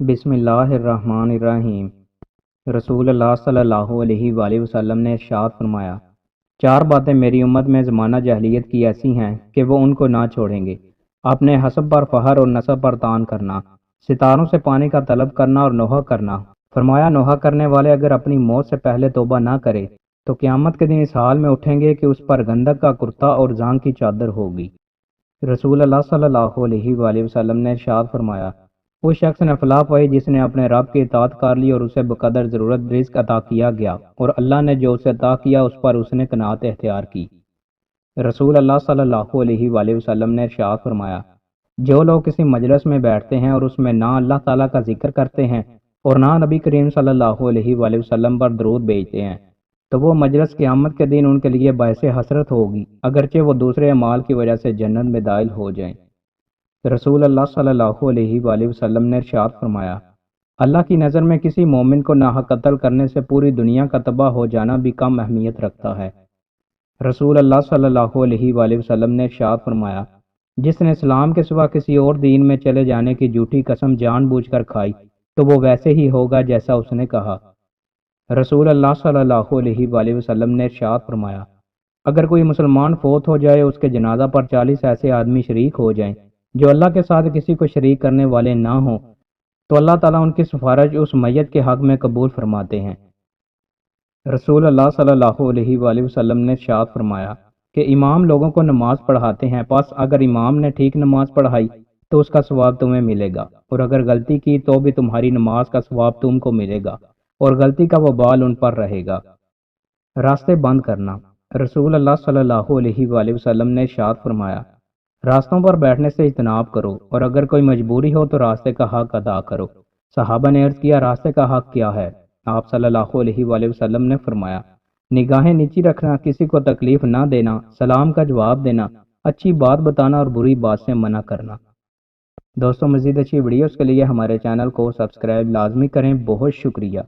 بسم اللہ الرحمن الرحیم۔ رسول اللہ صلی اللہ علیہ وآلہ وسلم نے ارشاد فرمایا، چار باتیں میری امت میں زمانہ جاہلیت کی ایسی ہیں کہ وہ ان کو نہ چھوڑیں گے: اپنے حسب پر فخر اور نسب پر تان کرنا، ستاروں سے پانی کا طلب کرنا اور نوحہ کرنا۔ فرمایا، نوحہ کرنے والے اگر اپنی موت سے پہلے توبہ نہ کرے تو قیامت کے دن اس حال میں اٹھیں گے کہ اس پر گندک کا کرتا اور زانگ کی چادر ہوگی۔ رسول اللہ صلی اللہ علیہ وآلہ وسلم نے ارشاد فرمایا، اس شخص نے فلاح پائی جس نے اپنے رب کی اطاعت کر لی اور اسے بقدر ضرورت رزق عطا کیا گیا، اور اللہ نے جو اسے عطا کیا اس پر اس نے قناعت اختیار کی۔ رسول اللہ صلی اللہ علیہ وآلہ وسلم نے ارشاد فرمایا، جو لوگ کسی مجلس میں بیٹھتے ہیں اور اس میں نہ اللہ تعالیٰ کا ذکر کرتے ہیں اور نہ نبی کریم صلی اللہ علیہ وآلہ وسلم پر درود بھیجتے ہیں تو وہ مجلس قیامت کے دن ان کے لیے باعث حسرت ہوگی، اگرچہ وہ دوسرے اعمال کی وجہ سے جنت میں داخل ہو جائیں۔ رسول اللہ صلی اللہ علیہ وآلہ وسلم نے ارشاد فرمایا، اللہ کی نظر میں کسی مومن کو ناحق قتل کرنے سے پوری دنیا کا تباہ ہو جانا بھی کم اہمیت رکھتا ہے۔ رسول اللہ صلی اللہ علیہ وآلہ وسلم نے ارشاد فرمایا، جس نے اسلام کے سوا کسی اور دین میں چلے جانے کی جھوٹی قسم جان بوجھ کر کھائی تو وہ ویسے ہی ہوگا جیسا اس نے کہا۔ رسول اللہ صلی اللہ علیہ وآلہ وسلم نے ارشاد فرمایا، اگر کوئی مسلمان فوت ہو جائے اس کے جنازہ پر 40 ایسے آدمی شریک ہو جائیں جو اللہ کے ساتھ کسی کو شریک کرنے والے نہ ہوں تو اللہ تعالیٰ ان کی سفارش اس میت کے حق میں قبول فرماتے ہیں۔ رسول اللہ صلی اللہ علیہ وآلہ وسلم نے ارشاد فرمایا کہ امام لوگوں کو نماز پڑھاتے ہیں، پس اگر امام نے ٹھیک نماز پڑھائی تو اس کا ثواب تمہیں ملے گا، اور اگر غلطی کی تو بھی تمہاری نماز کا ثواب تم کو ملے گا اور غلطی کا وبال ان پر رہے گا۔ راستے بند کرنا۔ رسول اللہ صلی اللہ علیہ وآلہ وسلم نے ارشاد فرمایا، راستوں پر بیٹھنے سے اجتناب کرو، اور اگر کوئی مجبوری ہو تو راستے کا حق ادا کرو۔ صحابہ نے عرض کیا، راستے کا حق کیا ہے؟ آپ صلی اللہ علیہ وآلہ وسلم نے فرمایا، نگاہیں نیچی رکھنا، کسی کو تکلیف نہ دینا، سلام کا جواب دینا، اچھی بات بتانا اور بری بات سے منع کرنا۔ دوستوں، مزید اچھی ویڈیوز کے لیے ہمارے چینل کو سبسکرائب لازمی کریں۔ بہت شکریہ۔